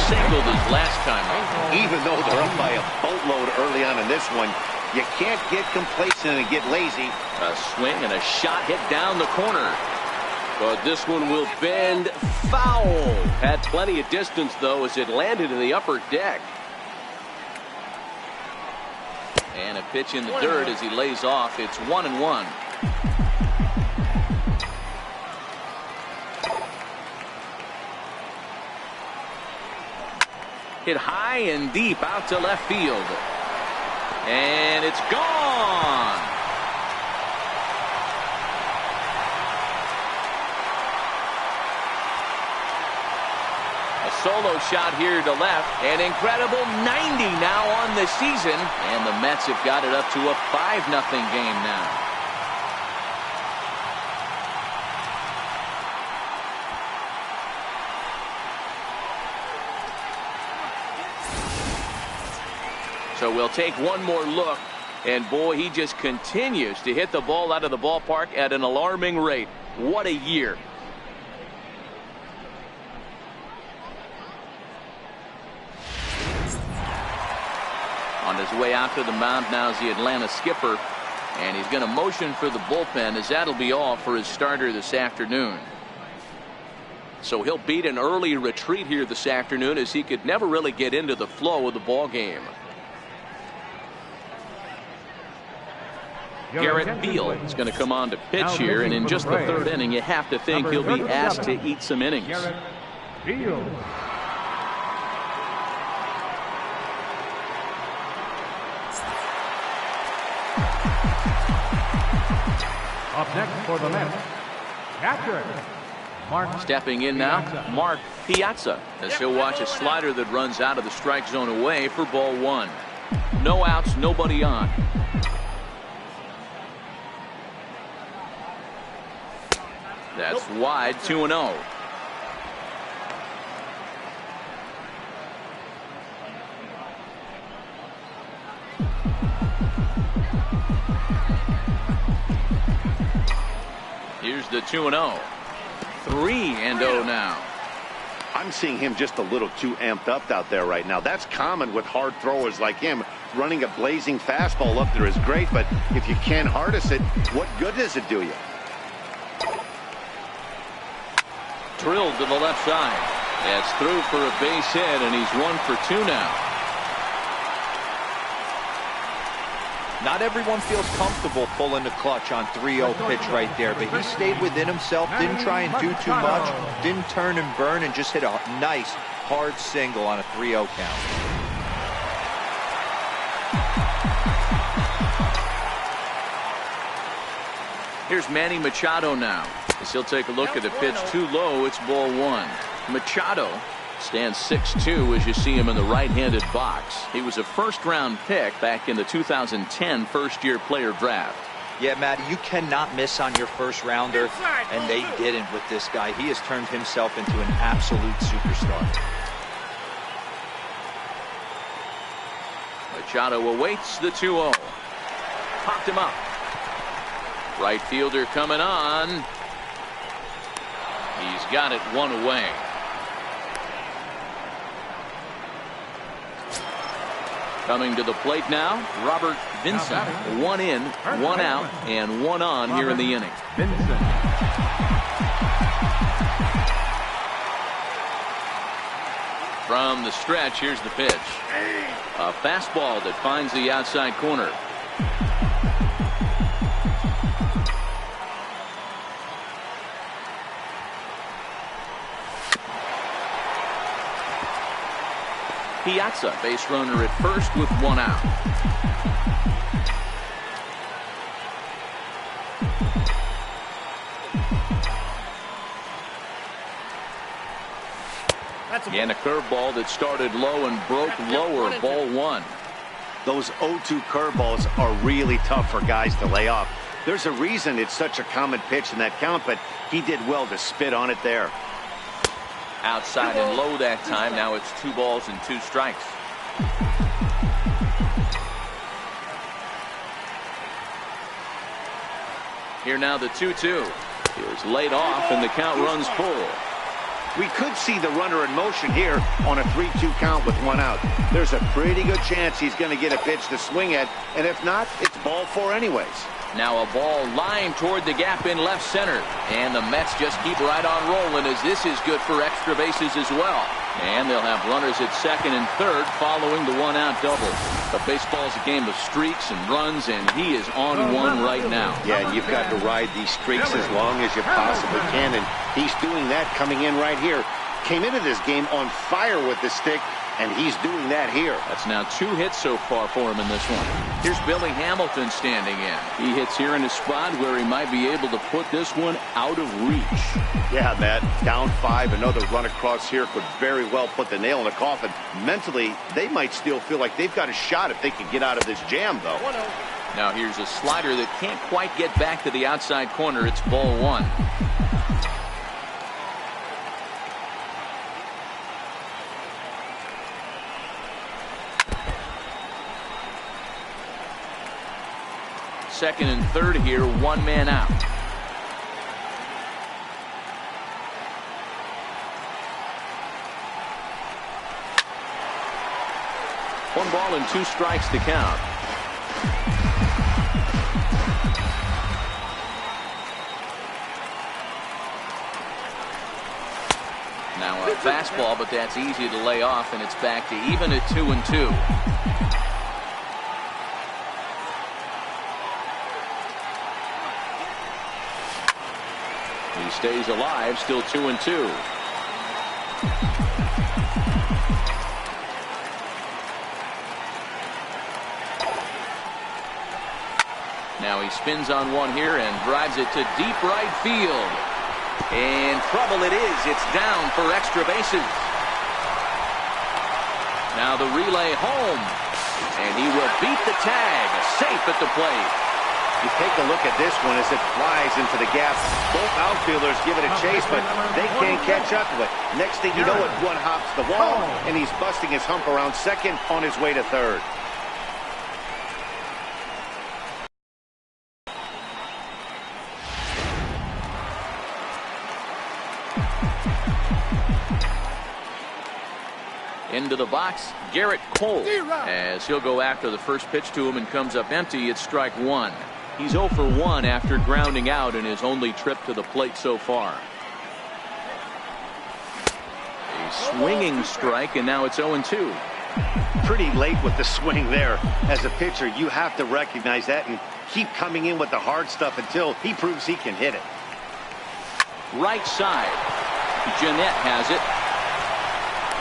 singled his last time up. Even though they're up by a boatload early on in this one, you can't get complacent and get lazy. A swing and a shot hit down the corner. But this one will bend foul. Had plenty of distance, though, as it landed in the upper deck. And a pitch in the dirt as he lays off. It's 1-1. Hit high and deep out to left field. And it's gone. A solo shot here to left. An incredible 90 now on the season. And the Mets have got it up to a 5-0 game now. So we'll take one more look, and boy, he just continues to hit the ball out of the ballpark at an alarming rate. What a year. On his way out to the mound now is the Atlanta skipper, and he's going to motion for the bullpen, as that'll be all for his starter this afternoon. So he'll beat an early retreat here this afternoon, as he could never really get into the flow of the ball game. Garrett Beal is going to come on to pitch here, and in just the third inning, you have to think he'll be asked to eat some innings. Beal. Up next for the Mets, catcher Mark. Stepping in now, Mark Piazza, as he'll watch a slider that runs out of the strike zone away for ball one. No outs, nobody on. That's wide, 2-0. Here's the 2-0. 3-0 now. I'm seeing him just a little too amped up out there right now. That's common with hard throwers like him. Running a blazing fastball up there is great, but if you can't harness it, what good does it do you? Drilled to the left side. That's through for a base hit, and he's 1 for 2 now. Not everyone feels comfortable pulling the clutch on 3-0 pitch right there, but he stayed within himself, didn't try and do too much, didn't turn and burn, and just hit a nice hard single on a 3-0 count. Here's Manny Machado now, as he'll take a look at a pitch too low. It's ball one. Machado stands 6'2" as you see him in the right-handed box. He was a first-round pick back in the 2010 first-year player draft. Yeah, Matty, you cannot miss on your first rounder, and they didn't with this guy. He has turned himself into an absolute superstar. Machado awaits the 2-0. Popped him up. Right fielder coming on. He's got it one away. Coming to the plate now, Robert Vincent. 1 in, 1 out, and 1 on here in the inning. From the stretch, here's the pitch. A fastball that finds the outside corner. Piazza, base runner at first with 1 out. And a curveball that started low and broke lower, ball 1. Those 0-2 curveballs are really tough for guys to lay off. There's a reason it's such a common pitch in that count, but he did well to spit on it there. Outside and low that time. Now it's 2 balls and 2 strikes. Here now the 2-2. He was laid off and the count runs full. We could see the runner in motion here on a 3-2 count with 1 out. There's a pretty good chance he's going to get a pitch to swing at, and if not, it's ball 4 anyways. Now a ball lined toward the gap in left center. And the Mets just keep right on rolling as this is good for extra bases as well. And they'll have runners at second and third following the 1-out double. But baseball's a game of streaks and runs, and he is on one right now. Yeah, you've got to ride these streaks as long as you possibly can, and he's doing that coming in right here. Came into this game on fire with the stick, and he's doing that here. That's now 2 hits so far for him in this one. Here's Billy Hamilton standing in. He hits here in a spot where he might be able to put this one out of reach. Yeah, Matt, down 5, another run across here could very well put the nail in the coffin. Mentally, they might still feel like they've got a shot if they can get out of this jam, though. Now here's a slider that can't quite get back to the outside corner. It's ball 1. Second and third here, 1 man out. One ball and 2 strikes to count. Now a fastball, but that's easy to lay off, and it's back to even at 2-2. He stays alive, still 2-2. Now he spins on one here and drives it to deep right field. And trouble it is. It's down for extra bases. Now the relay home. And he will beat the tag. Safe at the plate. You take a look at this one as it flies into the gap. Both outfielders give it a chase, but they can't catch up to it. Next thing you know, it one hops the wall, and he's busting his hump around second on his way to third. Into the box, Garrett Cole, as he'll go after the first pitch to him and comes up empty. It's strike 1. He's 0 for 1 after grounding out in his only trip to the plate so far. A swinging strike, and now it's 0-2. Pretty late with the swing there. As a pitcher, you have to recognize that and keep coming in with the hard stuff until he proves he can hit it. Right side. Jeanette has it.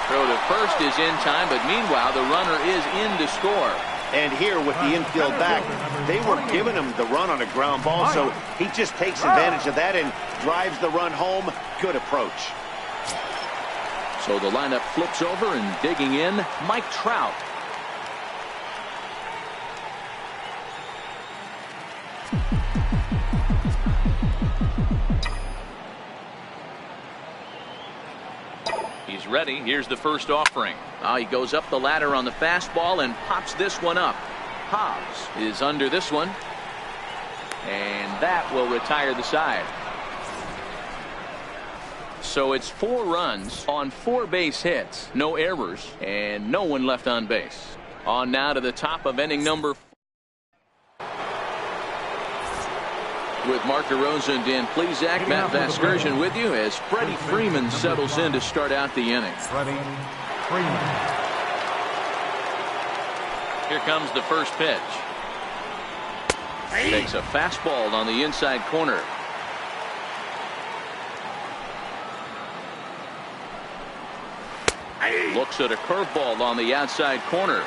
Throw to first is in time, but meanwhile the runner is in to score. And here with the infield back, they were giving him the run on a ground ball, so he just takes advantage of that and drives the run home. Good approach. So the lineup flips over, and digging in, Mike Trout. He's ready. Here's the first offering. Now he goes up the ladder on the fastball and pops this one up. Hobbs is under this one, and that will retire the side. So it's 4 runs on 4 base hits, no errors, and no one left on base. On now to the top of inning number 4. With Mark DeRosa and Dan Plesac, Matt Vasgersian with you as Freddie Freeman settles in to start out the inning. Freddie Freeman. Here comes the first pitch. Takes a fastball on the inside corner. Looks at a curveball on the outside corner.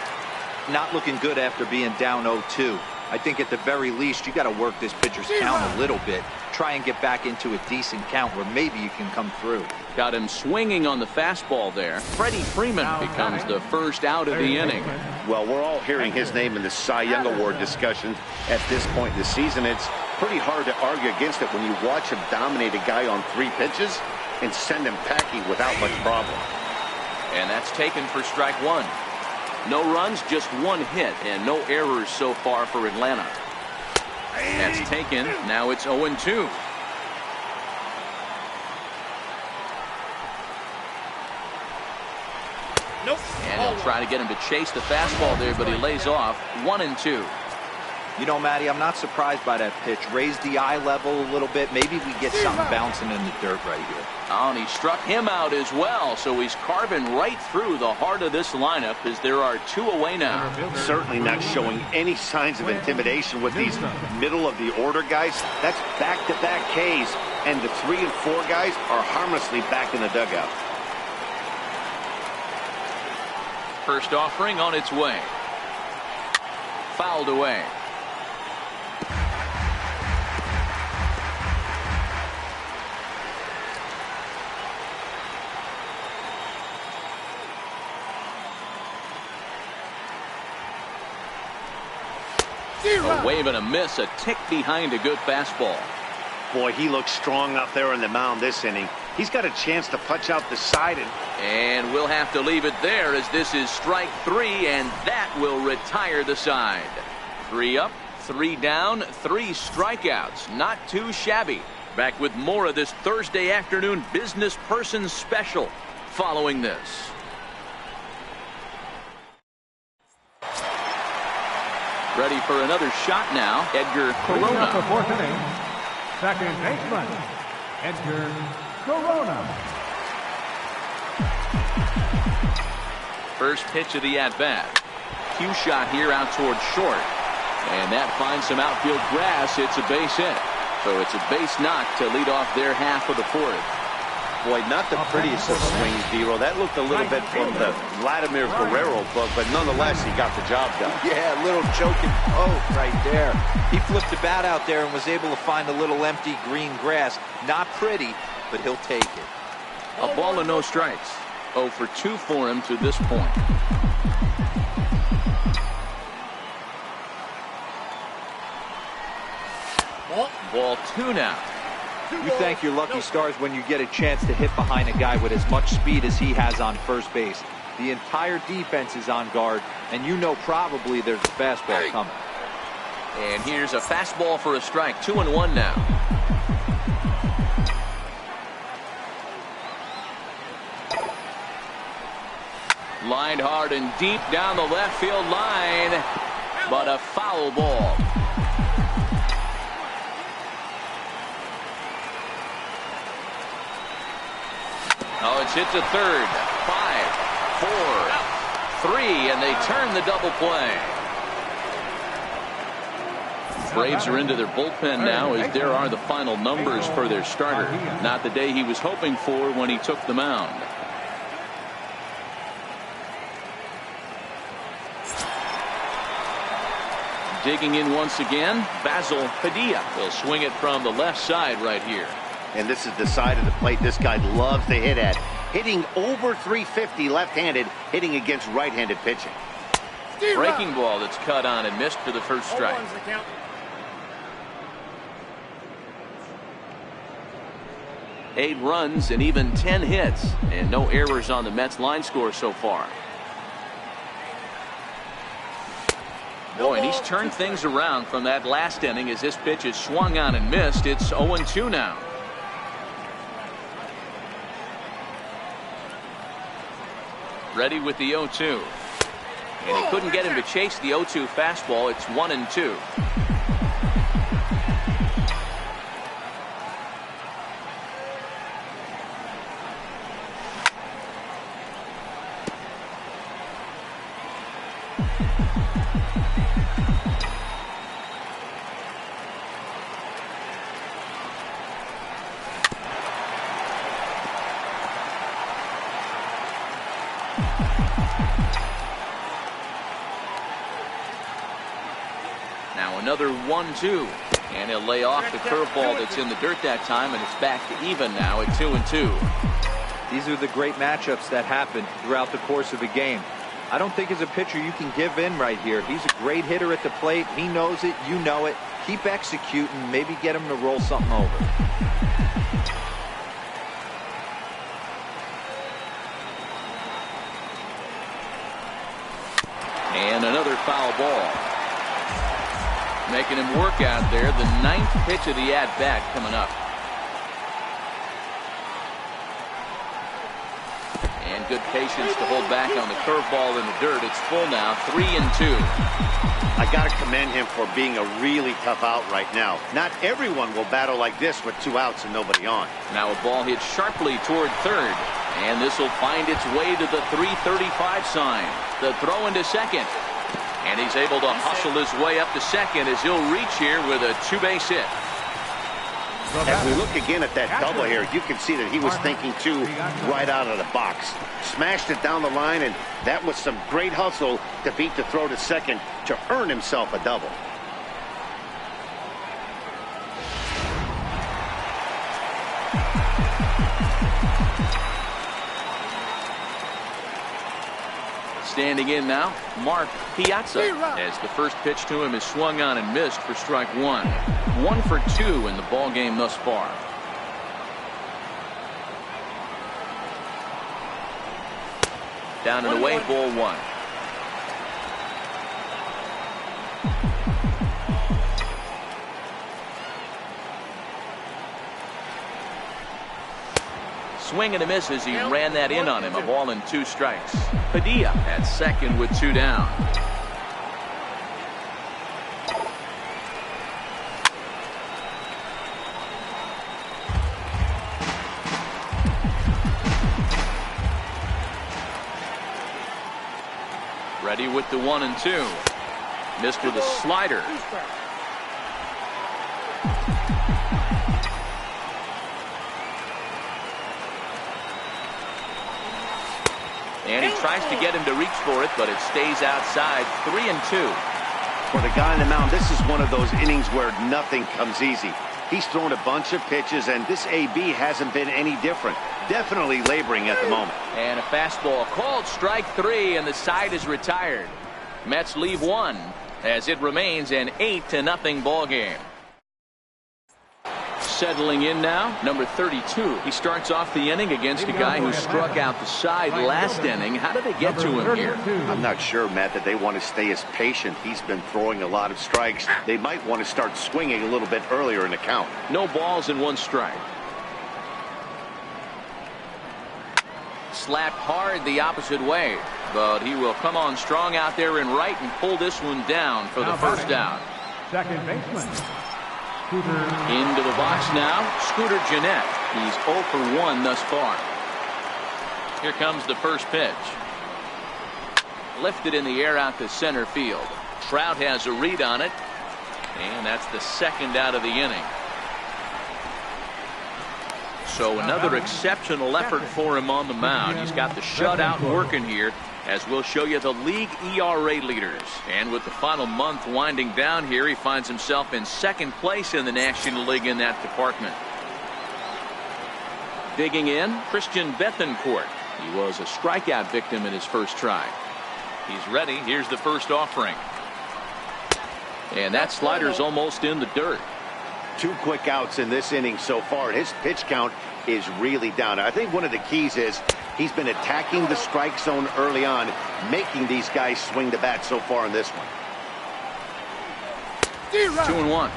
Not looking good after being down 0-2. I think at the very least you got to work this pitcher's count a little bit. Try and get back into a decent count where maybe you can come through. Got him swinging on the fastball there. Freddie Freeman becomes the first out of the inning. Well, we're all hearing his name in the Cy Young Award discussions at this point in the season. It's pretty hard to argue against it when you watch him dominate a guy on 3 pitches and send him packing without much problem. And that's taken for strike 1. No runs, just 1 hit, and no errors so far for Atlanta. That's taken. Now it's 0-2. And he'll try to get him to chase the fastball there, but he lays off 1-2. You know, Matty, I'm not surprised by that pitch. Raise the eye level a little bit. Maybe we get something bouncing in the dirt right here. Oh, and he struck him out as well, so he's carving right through the heart of this lineup as there are 2 away now. Certainly not showing any signs of intimidation with these middle-of-the-order guys. That's back-to-back Ks, and the 3 and 4 guys are harmlessly back in the dugout. First offering on its way. Fouled away. A wave and a miss, a tick behind a good fastball. Boy, he looks strong out there on the mound this inning. He's got a chance to punch out the side. And we'll have to leave it there as this is strike 3, and that will retire the side. 3 up, 3 down, 3 strikeouts. Not too shabby. Back with more of this Thursday afternoon business person special following this. Ready for another shot now, Edgar Corona. The 4th inning, second baseman, Edgar Corona. First pitch of the at-bat. Cue shot here out towards short. And that finds some outfield grass. It's a base hit. So it's a base knock to lead off their half of the 4th. Boy, not the prettiest of swings, Dero. That looked a little bit from the Vladimir Guerrero book, but nonetheless, he got the job done. Yeah, a little choking poke right there. He flipped the bat out there and was able to find a little empty green grass. Not pretty, but he'll take it. A ball and no strikes. 0 for 2 for him to this point. Ball 2 now. You thank your lucky stars when you get a chance to hit behind a guy with as much speed as he has on first base. The entire defense is on guard, and you know probably there's a fastball coming. And here's a fastball for a strike. 2-1 now. Lined hard and deep down the left field line, but a foul ball. Oh, it's hit to third. 5, 4, 3, and they turn the double play. Braves are into their bullpen now as there are the final numbers for their starter. Not the day he was hoping for when he took the mound. Digging in once again, Basil Padilla will swing it from the left side right here. And this is the side of the plate this guy loves to hit at. Hitting over 350 left-handed, hitting against right-handed pitching. Breaking ball that's cut on and missed for the first strike. 8 runs and even 10 hits, and no errors on the Mets line score so far. Boy, and he's turned things around from that last inning as this pitch is swung on and missed. It's 0-2 now. Ready with the 0-2. And he couldn't get him to chase the 0-2 fastball. It's 1-2. Now another 1-2, and he'll lay off the curveball that's in the dirt that time, and it's back to even now at 2-2. These are the great matchups that happen throughout the course of a game. I don't think as a pitcher you can give in right here. He's a great hitter at the plate. He knows it. You know it. Keep executing. Maybe get him to roll something over. And another foul ball. Making him work out there. The 9th pitch of the at-bat coming up. And good patience to hold back on the curveball in the dirt. It's full now, 3-2. I got to commend him for being a really tough out right now. Not everyone will battle like this with 2 outs and nobody on. Now a ball hit sharply toward third, and this will find its way to the 335 sign. The throw into second, and he's able to hustle his way up to second as he'll reach here with a 2-base hit. As we look again at that double here, you can see that he was thinking too right out of the box. Smashed it down the line, and that was some great hustle to beat the throw to second to earn himself a double. Standing in now, Mark Piazza, as the first pitch to him is swung on and missed for strike 1. 1 for 2 in the ball game thus far. Down and away, ball 1. Swing and a miss as he ran that in on him. A ball and 2 strikes. Padilla at second with 2 down. Ready with the 1-2. Missed with a slider. And he tries to get him to reach for it, but it stays outside. 3-2. For the guy on the mound, this is one of those innings where nothing comes easy. He's thrown a bunch of pitches, and this AB hasn't been any different. Definitely laboring at the moment. And a fastball called strike 3, and the side is retired. Mets leave 1 as it remains an 8-0 ball game. Settling in now, number 32. He starts off the inning against a guy who struck out the side last inning. How did they get to him here? I'm not sure, Matt, that they want to stay as patient. He's been throwing a lot of strikes. They might want to start swinging a little bit earlier in the count. No balls and 1 strike. Slapped hard the opposite way, but he will come on strong out there in right and pull this one down for the first down. Second baseman. Into the box now, Scooter Gennett. He's 0 for 1 thus far. Here comes the first pitch. Lifted in the air out to center field. Trout has a read on it, and that's the second out of the inning. So another exceptional effort for him on the mound. He's got the shutout working here, as we'll show you the league ERA leaders. And with the final month winding down here, he finds himself in second place in the National League in that department. Digging in, Christian Bethancourt. He was a strikeout victim in his first try. He's ready. Here's the first offering. And that slider's almost in the dirt. 2 quick outs in this inning so far. His pitch count is really down. I think one of the keys is he's been attacking the strike zone early on, making these guys swing the bat so far in this one. 2-1.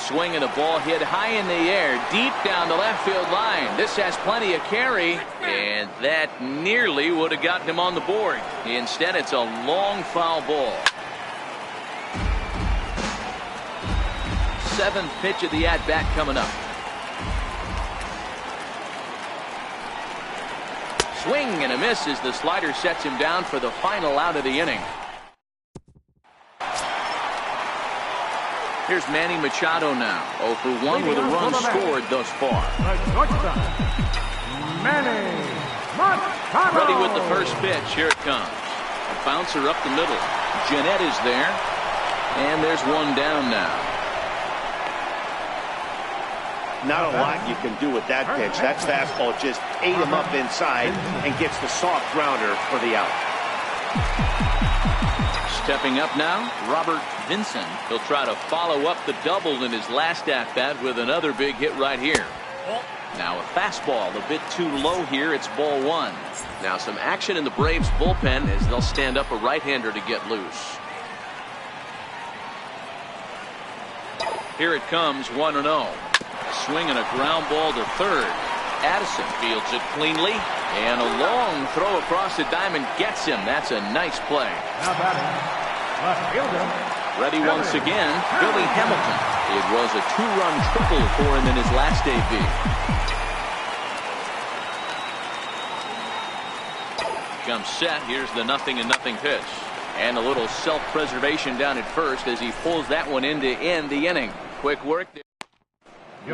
Swing and a ball hit high in the air, deep down the left field line. This has plenty of carry, and that nearly would have gotten him on the board. Instead, it's a long foul ball. 7th pitch of the at-bat coming up. Swing and a miss as the slider sets him down for the final out of the inning. Here's Manny Machado now, 0 for 1 with a run scored thus far. Manny Machado. Ready with the first pitch. Here it comes. A bouncer up the middle. Gennett is there. And there's 1 down now. Not a lot you can do with that pitch. That fastball just ate him up inside and gets the soft grounder for the out. Stepping up now, Robert Vincent. He'll try to follow up the double in his last at-bat with another big hit right here. Now a fastball a bit too low here. It's ball 1. Now some action in the Braves bullpen as they'll stand up a right-hander to get loose. Here it comes, 1-0. Swing and a ground ball to third. Addison fields it cleanly, and a long throw across the diamond gets him. That's a nice play. Now batting, left fielder. Ready once again, Billy Hamilton. It was a 2-run triple for him in his last debut. Comes set. Here's the 0-0 pitch. And a little self-preservation down at first as he pulls that one in to end the inning. Quick work there.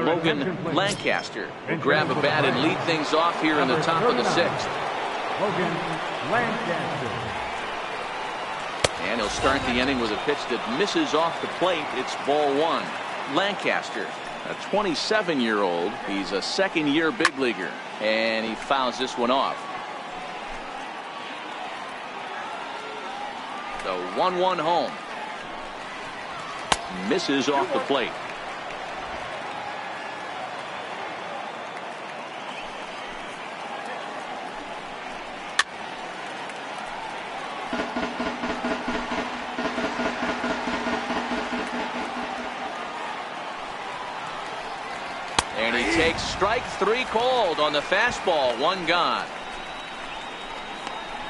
Logan Lancaster will grab a bat and lead things off here in the top of the 6th. Logan Lancaster. And he'll start the inning with a pitch that misses off the plate. It's ball 1. Lancaster, a 27-year-old. He's a second-year big leaguer, and he fouls this one off. The 1-1 home. Misses off the plate. And he takes strike 3 called on the fastball. 1 gone.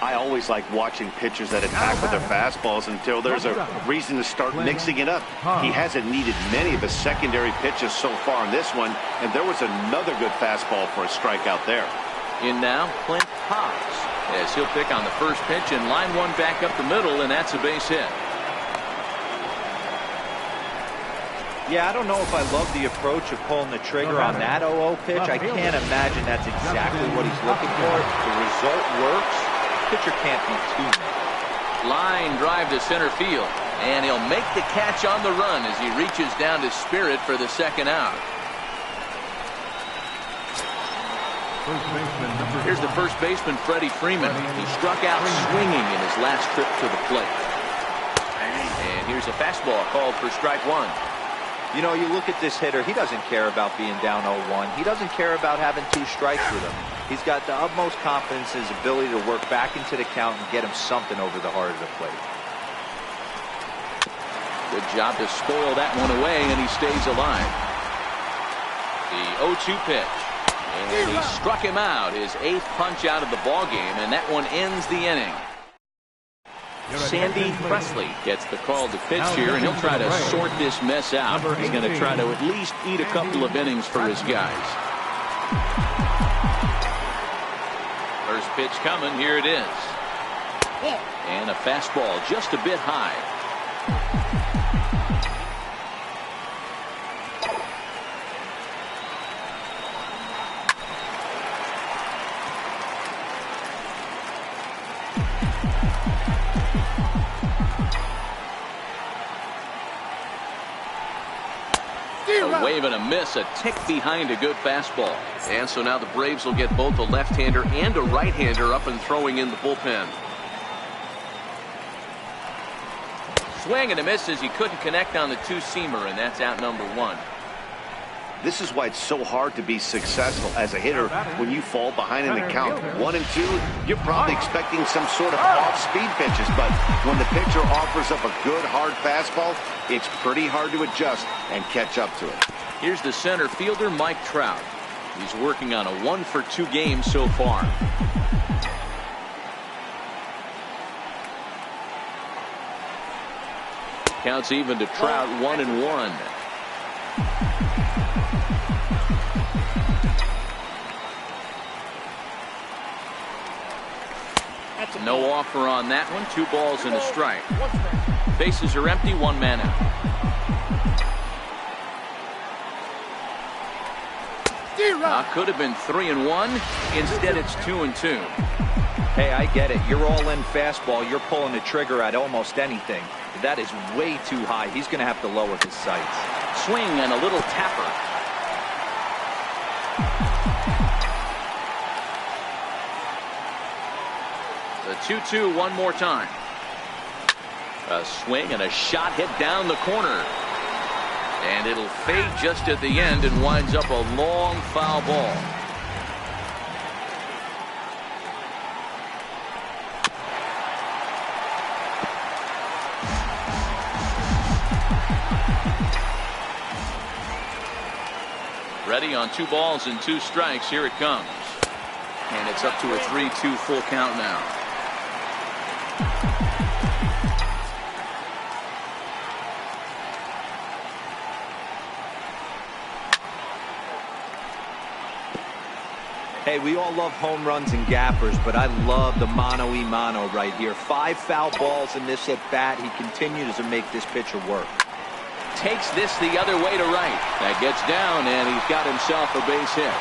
I always like watching pitchers that attack with their fastballs until there's a reason to start mixing it up. He hasn't needed many of his secondary pitches so far in this one, and there was another good fastball for a strikeout there. In now, Clint Hobbs, as he'll pick on the first pitch and line one back up the middle, and that's a base hit. Yeah, I don't know if I love the approach of pulling the trigger on that 0-0 pitch. I can't imagine that's exactly what he's looking for. The result works. Pitcher can't be too mad. Line drive to center field, and he'll make the catch on the run as he reaches down to Spirit for the second out. Here's the first baseman, Freddie Freeman. He struck out swinging in his last trip to the plate. And here's a fastball called for strike 1. You know, you look at this hitter, he doesn't care about being down 0-1. He doesn't care about having 2 strikes with him. He's got the utmost confidence in his ability to work back into the count and get him something over the heart of the plate. Good job to spoil that one away, and he stays alive. The 0-2 pitch. And he struck him out, his 8th punch out of the ballgame, and that one ends the inning. Sandy Presley gets the call to pitch here, and he'll try to sort this mess out. He's going to try to at least eat a couple of innings for his guys. First pitch coming, here it is. And a fastball just a bit high. A wave and a miss, a tick behind a good fastball. And so now the Braves will get both a left-hander and a right-hander up and throwing in the bullpen. Swing and a miss as he couldn't connect on the 2-seamer, and that's out number 1. This is why it's so hard to be successful as a hitter when you fall behind in the count. 1 and 2, you're probably expecting some sort of off-speed pitches, but when the pitcher offers up a good hard fastball, it's pretty hard to adjust and catch up to it. Here's the center fielder, Mike Trout. He's working on a 1-for-2 game so far. Counts even to Trout, 1-1. No offer on that one. 2 balls and a strike. Bases are empty. 1 man out. Could have been 3-1. Instead, it's 2-2. Hey, I get it. You're all in fastball. You're pulling the trigger at almost anything. That is way too high. He's going to have to lower his sights. Swing and a little tapper. The 2-2 one more time. A swing and a shot hit down the corner. And it'll fade just at the end and winds up a long foul ball. Ready on 2 balls and 2 strikes. Here it comes. And it's up to a 3-2 full count now. Hey, we all love home runs and gappers, but I love the mano-y-mano right here. 5 foul balls in this at-bat. He continues to make this pitcher work. Takes this the other way to right. That gets down, and he's got himself a base hit.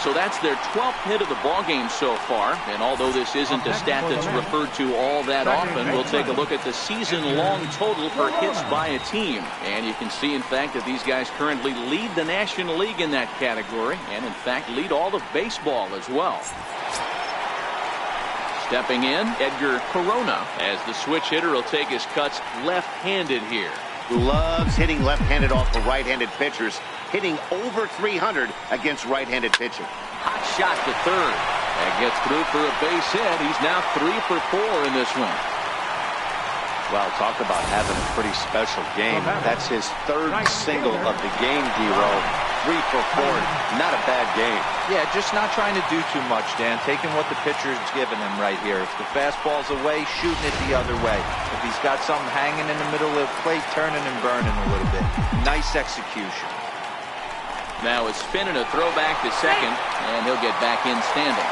So that's their 12th hit of the ballgame so far. And although this isn't a stat that's referred to all that often, we'll take a look at the season-long total for hits by a team. And you can see, in fact, that these guys currently lead the National League in that category, and in fact lead all of baseball as well. Stepping in, Edgar Corona, as the switch hitter will take his cuts left-handed here. Loves hitting left-handed off of right-handed pitchers, hitting over 300 against right-handed pitching. Hot shot to third. That gets through for a base hit. He's now 3 for 4 in this one. Well, talk about having a pretty special game. That's his 3rd single of the game, D-Row. 3 for 4. Not a bad game. Yeah, just not trying to do too much, Dan. Taking what the pitcher's giving him right here. If the fastball's away, shooting it the other way. If he's got something hanging in the middle of the plate, turning and burning a little bit. Nice execution. Now a spin and a throw back to second, and he'll get back in standing.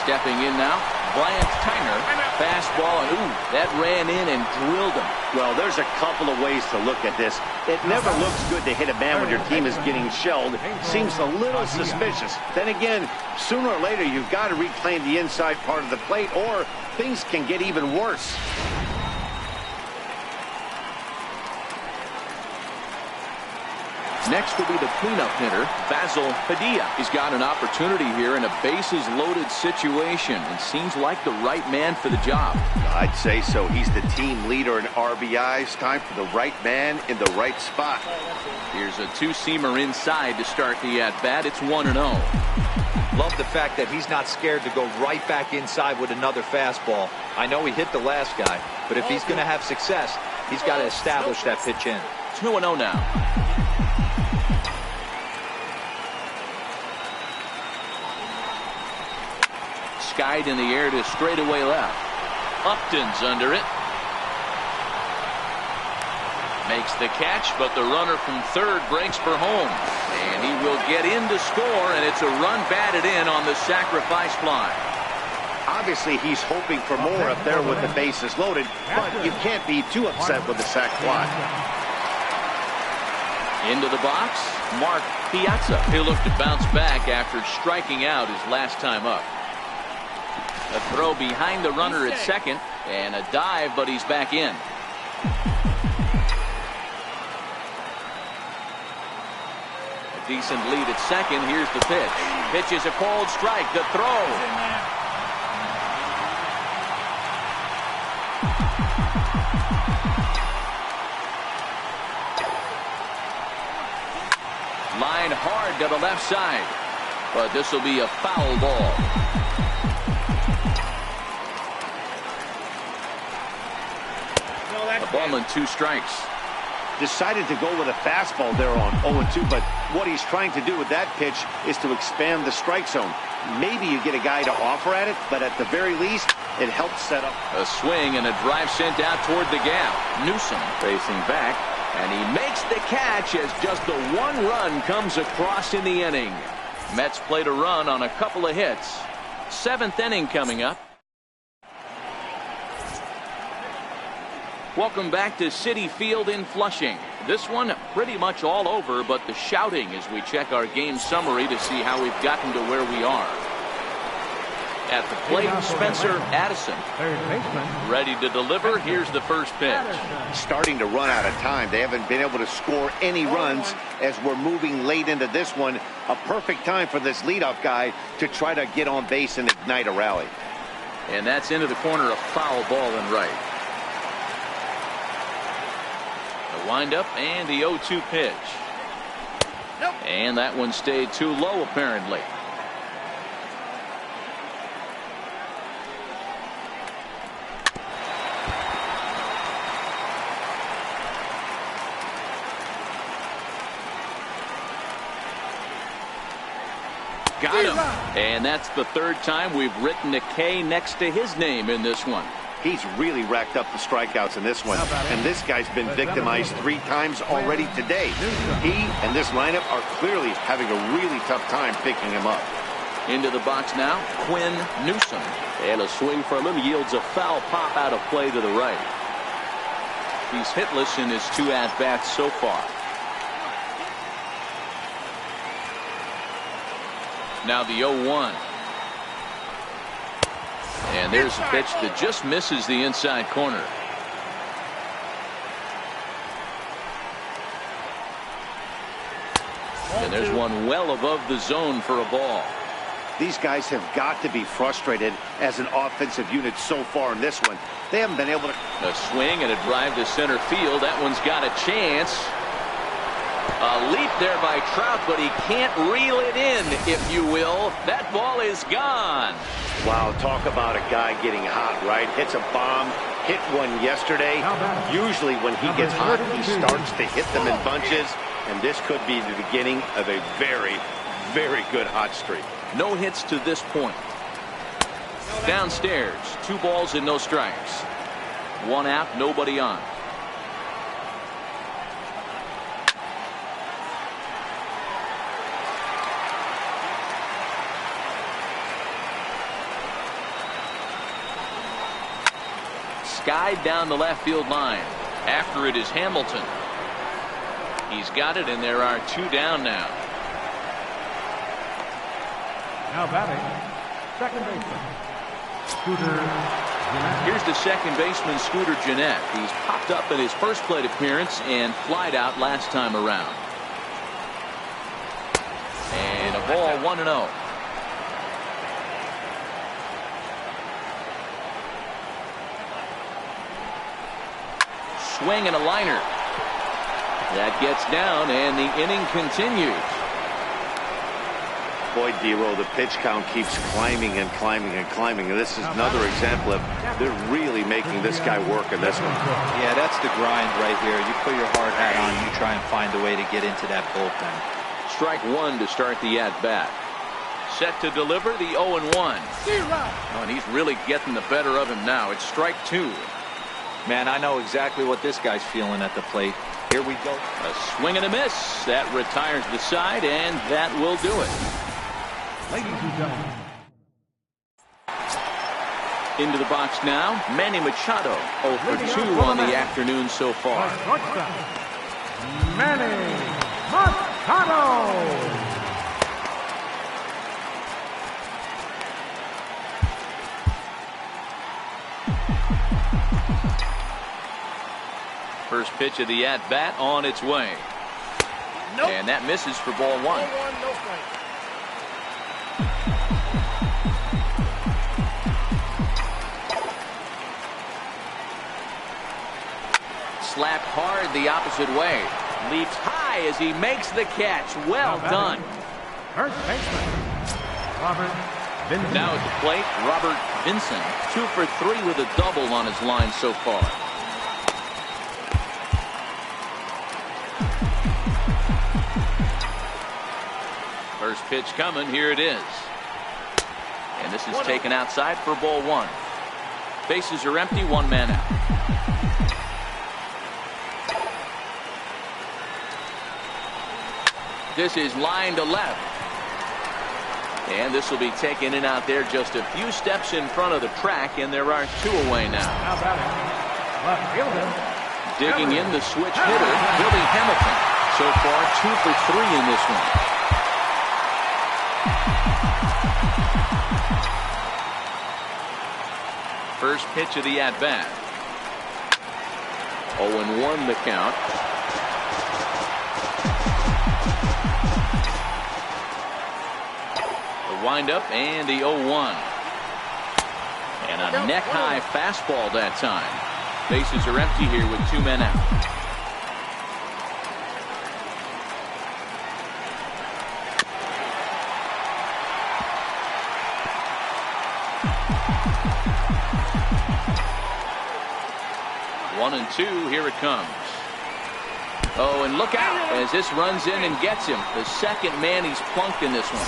Stepping in now, Bryant Tyner. Fastball, and ooh, that ran in and drilled him. Well, there's a couple of ways to look at this. It never looks good to hit a man when your team is getting shelled. Seems a little suspicious. Then again, sooner or later, you've got to reclaim the inside part of the plate, or things can get even worse. Next will be the cleanup hitter, Basil Padilla. He's got an opportunity here in a bases-loaded situation and seems like the right man for the job. I'd say so. He's the team leader in RBIs. Time for the right man in the right spot. Here's a 2-seamer inside to start the at-bat. It's 1-0. Love the fact that he's not scared to go right back inside with another fastball. I know he hit the last guy, but if he's going to have success, he's got to establish that pitch in. 2-0 now. Skied in the air to straightaway left. Upton's under it. Makes the catch, but the runner from third breaks for home. And he will get in to score, and it's a run batted in on the sacrifice fly. Obviously, he's hoping for more up there with the bases loaded, but you can't be too upset with the sac fly. Into the box, Mark Piazza. He'll look to bounce back after striking out his last time up. A throw behind the runner at second, and a dive, but he's back in. A decent lead at second. Here's the pitch. Pitch is a cold strike. The throw. Line hard to the left side, but this will be a foul ball. A ball and 2 strikes. Decided to go with a fastball there on 0-2, but what he's trying to do with that pitch is to expand the strike zone. Maybe you get a guy to offer at it, but at the very least, it helps set up. A swing and a drive sent out toward the gap. Newsom facing back, and he makes the catch as just the 1 run comes across in the inning. Mets played a run on a couple of hits. 7th inning coming up. Welcome back to Citi Field in Flushing. This one pretty much all over, but the shouting as we check our game summary to see how we've gotten to where we are. At the plate, Spencer Addison. Ready to deliver. Here's the first pitch. Starting to run out of time. They haven't been able to score any runs as we're moving late into this one. A perfect time for this leadoff guy to try to get on base and ignite a rally. And that's into the corner, a foul ball and right. The windup and the 0-2 pitch. And that one stayed too low apparently. Got him. And that's the third time we've written a K next to his name in this one. He's really racked up the strikeouts in this one, and this guy's been victimized 3 times already today. He and this lineup are clearly having a really tough time picking him up. Into the box now, Quinn Newsom. And a swing for a little yields a foul pop out of play to the right. He's hitless in his 2 at-bats so far. Now the 0-1. And there's a pitch that just misses the inside corner. And there's one well above the zone for a ball. These guys have got to be frustrated as an offensive unit so far in this one. They haven't been able to. A swing and a drive to center field. That one's got a chance. A leap there by Trout, but he can't reel it in, if you will. That ball is gone. Wow, talk about a guy getting hot, right? Hits a bomb, hit one yesterday. Usually when he gets hot, he starts to hit them in bunches, and this could be the beginning of a very, very good hot streak. No hits to this point. Downstairs, 2 balls and no strikes. 1 out, nobody on. Skied down the left field line. After it is Hamilton. He's got it, and there are 2 down now. Now batting, second baseman, Scooter Gennett. Here's the second baseman, Scooter Gennett. He's popped up in his first plate appearance and flied out last time around. And a ball 1-0. Swing and a liner. That gets down, and the inning continues. Boy, Dero, the pitch count keeps climbing and climbing and climbing. And this is another example of they're really making this guy work in this one. Yeah, that's the grind right here. You put your hard hat on, you try and find a way to get into that bullpen. Strike 1 to start the at-bat. Set to deliver the 0-1. Oh, and he's really getting the better of him now. It's strike 2. Man, I know exactly what this guy's feeling at the plate. Here we go. A swing and a miss. That retires the side, and that will do it. Ladies and gentlemen. Into the box now, Manny Machado. 0 for 2 on the afternoon so far. Shortstop, Manny Machado. First pitch of the at-bat on its way. Nope. And that misses for ball 1. No strike. Slapped hard the opposite way. Leaps high as he makes the catch. Well done. First baseman, Robert Vincent. Now at the plate, Robert Vincent. 2 for 3 with a double on his line so far. First pitch coming. Here it is. And this is taken outside for ball 1. Bases are empty. 1 man out. This is line to left. And this will be taken in out there just a few steps in front of the track, and there are 2 away now. Now batting, left fielder. Digging in the switch hitter, Billy Hamilton. So far 2 for 3 in this one. First pitch of the at-bat. 0-1 the count. The windup and the 0-1. And a neck-high fastball that time. Bases are empty here with 2 men out. One and 2, here it comes. Oh, and look out as this runs in and gets him. The second man he's plunked in this one.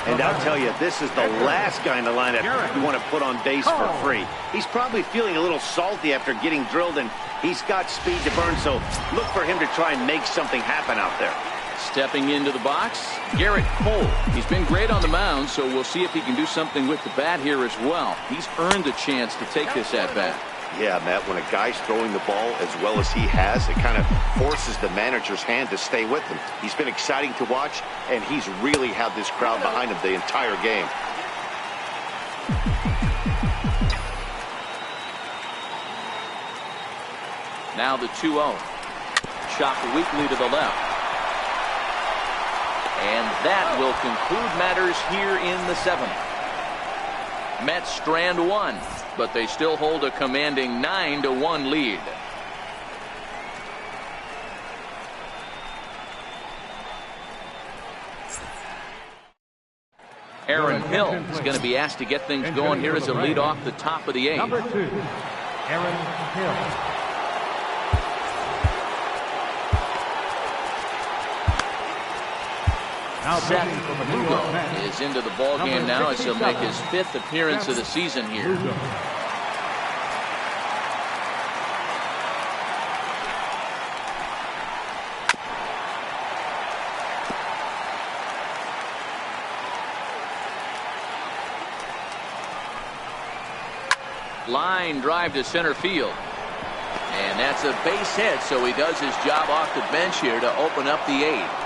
And I'll tell you, this is the last guy in the lineup you want to put on base for free. He's probably feeling a little salty after getting drilled, and he's got speed to burn, so look for him to try and make something happen out there. Stepping into the box, Garrett Cole. He's been great on the mound, so we'll see if he can do something with the bat here as well. He's earned a chance to take this at-bat. Yeah, Matt, when a guy's throwing the ball as well as he has, it kind of forces the manager's hand to stay with him. He's been exciting to watch, and he's really had this crowd behind him the entire game. Now the 2-0. Chopped weakly to the left. And that will conclude matters here in the 7th. Mets strand one, but they still hold a commanding 9-1 lead. Aaron Hill is going to be asked to get things going here as a lead off the top of the 8th. Number 2, Aaron Hill. Seth Lugo is into the ball game now as he'll make his 5th appearance of the season here. Line drive to center field. And that's a base hit, so he does his job off the bench here to open up the 8th.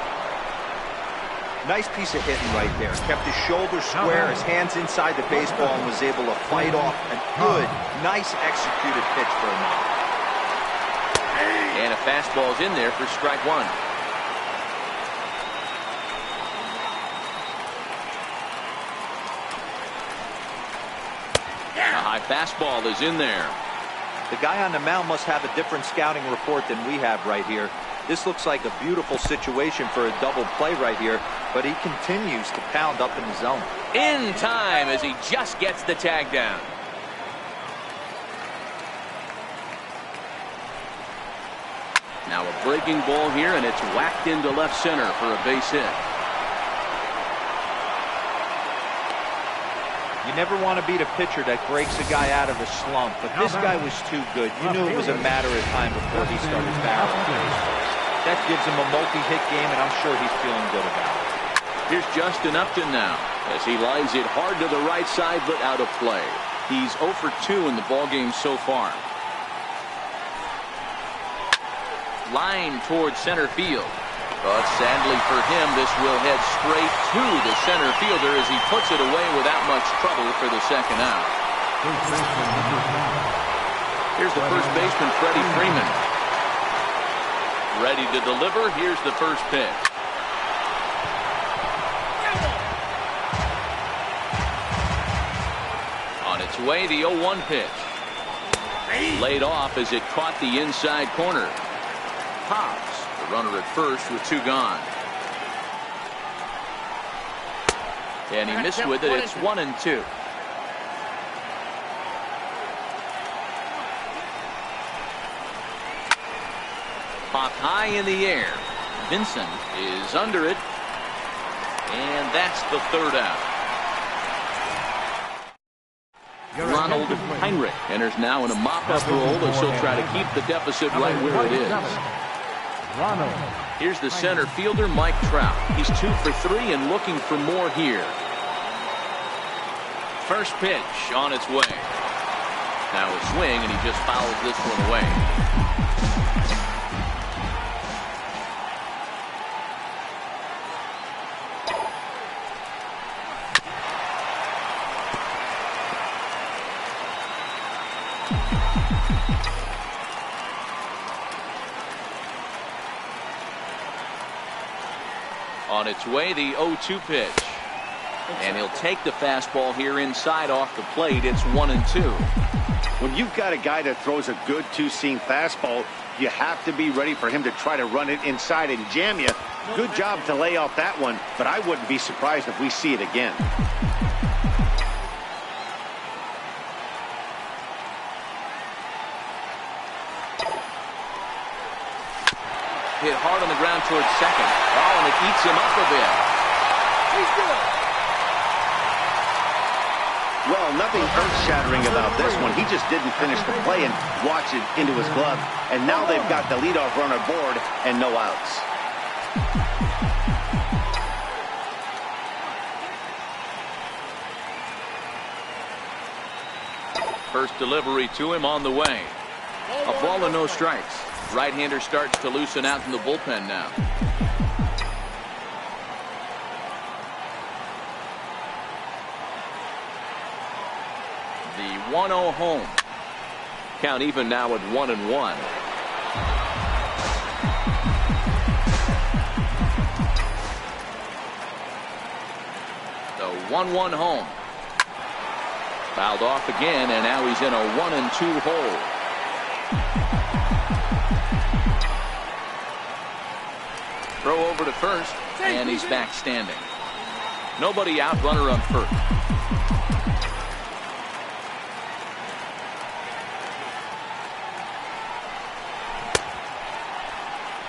Nice piece of hitting right there. Kept his shoulders square, his hands inside the baseball, and was able to fight off a good, nice executed pitch for a knock. And a fastball is in there for strike 1. A high fastball is in there. The guy on the mound must have a different scouting report than we have right here. This looks like a beautiful situation for a double play right here, but he continues to pound up in the zone. In time as he just gets the tag down. Now a breaking ball here, and it's whacked into left center for a base hit. You never want to beat a pitcher that breaks a guy out of a slump, but this guy was too good. You knew it was a matter of time before he started barreling. That gives him a multi-hit game, and I'm sure he's feeling good about it. Here's Justin Upton now as he lines it hard to the right side, but out of play. He's 0 for 2 in the ballgame so far. Line towards center field. But sadly for him, this will head straight to the center fielder as he puts it away without much trouble for the second out. Here's the first baseman, Freddie Freeman. Ready to deliver. Here's the first pitch. On its way, the 0-1 pitch. Laid off as it caught the inside corner. Hobbs, the runner at first with 2 gone. And he missed with it. It's 1-2. Popped high in the air. Vincent is under it. And that's the 3rd out. Ronald Heinrich enters now in a mop-up role as he'll try to keep the deficit right where it is. Here's the center fielder, Mike Trout. He's 2 for 3 and looking for more here. First pitch on its way. Now a swing, and he just fouls this one away. On its way, the 0-2 pitch. And he'll take the fastball here inside off the plate. It's 1-2. When you've got a guy that throws a good two-seam fastball, you have to be ready for him to try to run it inside and jam you. Good job to lay off that one, but I wouldn't be surprised if we see it again. Hit hard on the ground towards second. Oh, and it eats him up a bit. Well, nothing earth-shattering about this one. He just didn't finish the play and watch it into his glove. And now they've got the leadoff runner board and no outs. First delivery to him on the way. A ball and no strikes. Right-hander starts to loosen out in the bullpen now. The 1-0 home. Count even now at 1-1. The 1-1 home. Fouled off again, and now he's in a 1-2 hole. Throw over to first, and he's back standing. Nobody out, runner on first.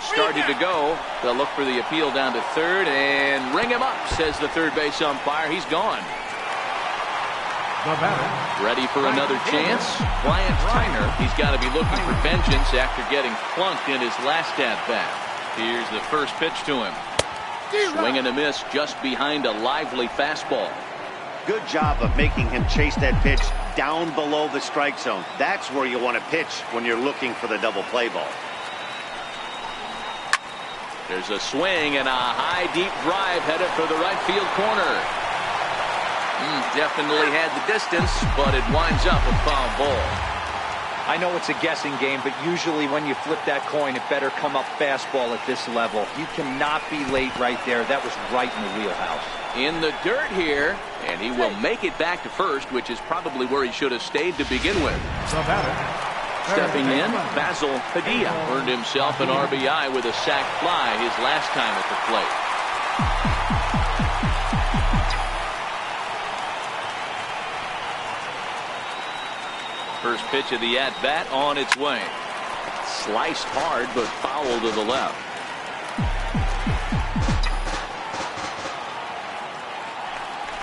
Started to go. They'll look for the appeal down to third and ring him up, says the third base umpire. He's gone. Ready for another chance? Bryant Tyner. He's got to be looking for vengeance after getting flunked in his last at-bat. Here's the first pitch to him. Swing and a miss just behind a lively fastball. Good job of making him chase that pitch down below the strike zone. That's where you want to pitch when you're looking for the double play ball. There's a swing and a high deep drive headed for the right field corner. Definitely had the distance, but it winds up a foul ball. I know it's a guessing game, but usually when you flip that coin, it better come up fastball at this level. You cannot be late right there. That was right in the wheelhouse. In the dirt here, and he will make it back to first, which is probably where he should have stayed to begin with. Stepping in, Basil Padilla earned himself an RBI with a sac fly his last time at the plate. First pitch of the at-bat on its way. Sliced hard, but foul to the left.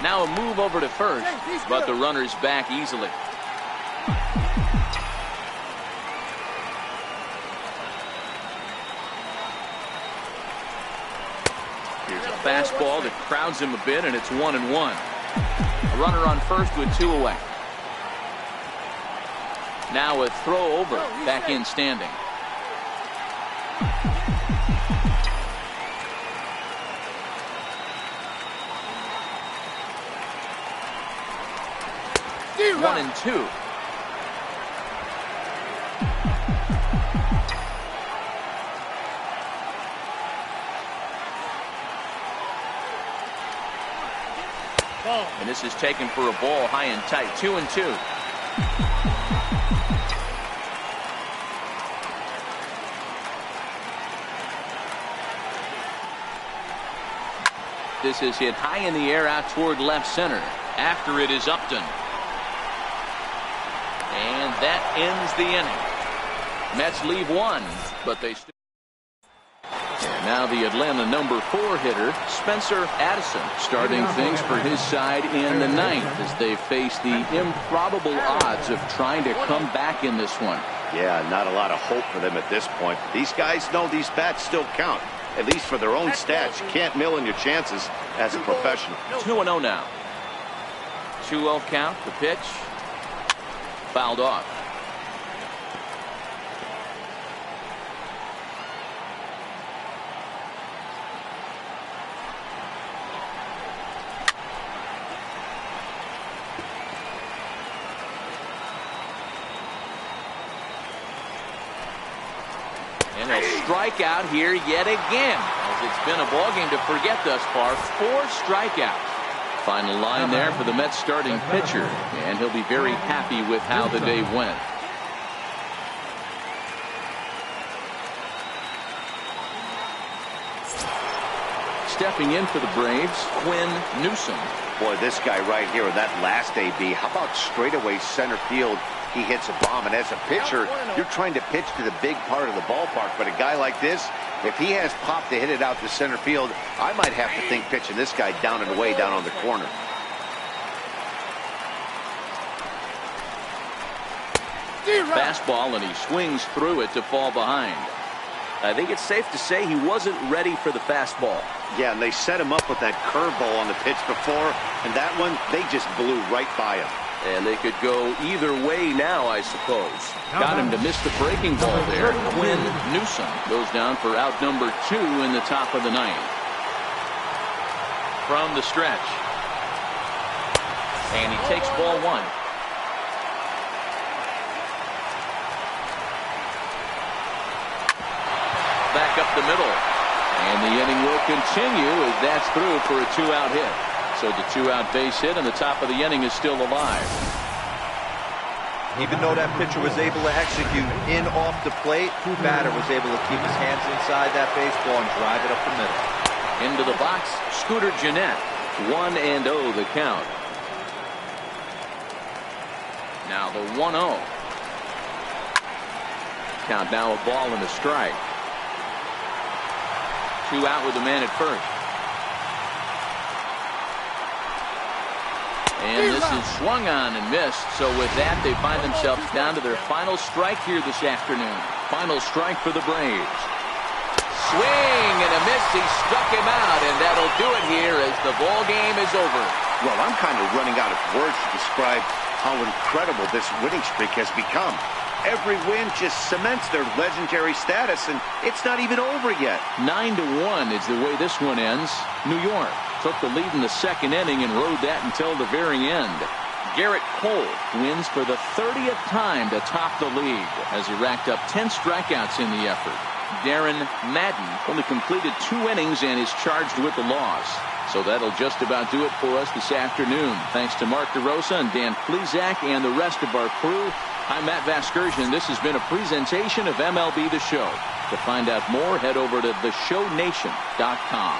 Now a move over to first, but the runner's back easily. Here's a fastball that crowds him a bit, and it's 1-1. A runner on first with 2 away. Now a throw over, back in standing. One and two. And this is taken for a ball high and tight. 2-2. This is hit high in the air out toward left center. After it is Upton. And that ends the inning. Mets leave one, but they still. And now the Atlanta number 4 hitter, Spencer Addison, starting things for his side in the 9th as they face the improbable odds of trying to come back in this one. Yeah, not a lot of hope for them at this point. These guys know these bats still count. At least for their own stats. You can't mill in your chances as a professional. 2-0 now. 2-0 count. The pitch. Fouled off. And a strikeout here yet again, as it's been a ballgame to forget thus far. 4 strikeouts. Final line there for the Mets starting pitcher, and he'll be very happy with how the day went. Stepping in for the Braves, Quinn Newsom. Boy, this guy right here, that last AB, how about straightaway center field? He hits a bomb, and as a pitcher, you're trying to pitch to the big part of the ballpark, but a guy like this, if he has pop to hit it out to center field, I might have to think pitching this guy down and away down on the corner. Fastball, and he swings through it to fall behind. I think it's safe to say he wasn't ready for the fastball. Yeah, and they set him up with that curveball on the pitch before, and that one, they just blew right by him. And they could go either way now, I suppose. Got him to miss the breaking ball there. Quinn Newsom goes down for out number 2 in the top of the 9th. From the stretch. And he takes ball 1. Back up the middle. And the inning will continue as that's through for a 2-out hit. So the 2-out base hit and the top of the inning is still alive. Even though that pitcher was able to execute in off the plate, batter was able to keep his hands inside that baseball and drive it up the middle. Into the box, Scooter Gennett. 1-0 the count. Now the 1-0. Count now a ball and a strike. 2 out with a man at first. And this is swung on and missed. So with that, they find themselves down to their final strike here this afternoon. Final strike for the Braves. Swing and a miss. He struck him out, and that'll do it here as the ball game is over. Well, I'm kind of running out of words to describe how incredible this winning streak has become. Every win just cements their legendary status, and it's not even over yet. 9-1 is the way this one ends. New York took the lead in the 2nd inning and rode that until the very end. Garrett Cole wins for the 30th time to top the league as he racked up 10 strikeouts in the effort. Darren Madden only completed 2 innings and is charged with the loss. So that'll just about do it for us this afternoon. Thanks to Mark DeRosa and Dan Plesac and the rest of our crew. I'm Matt Vasgersian. This has been a presentation of MLB The Show. To find out more, head over to theshownation.com.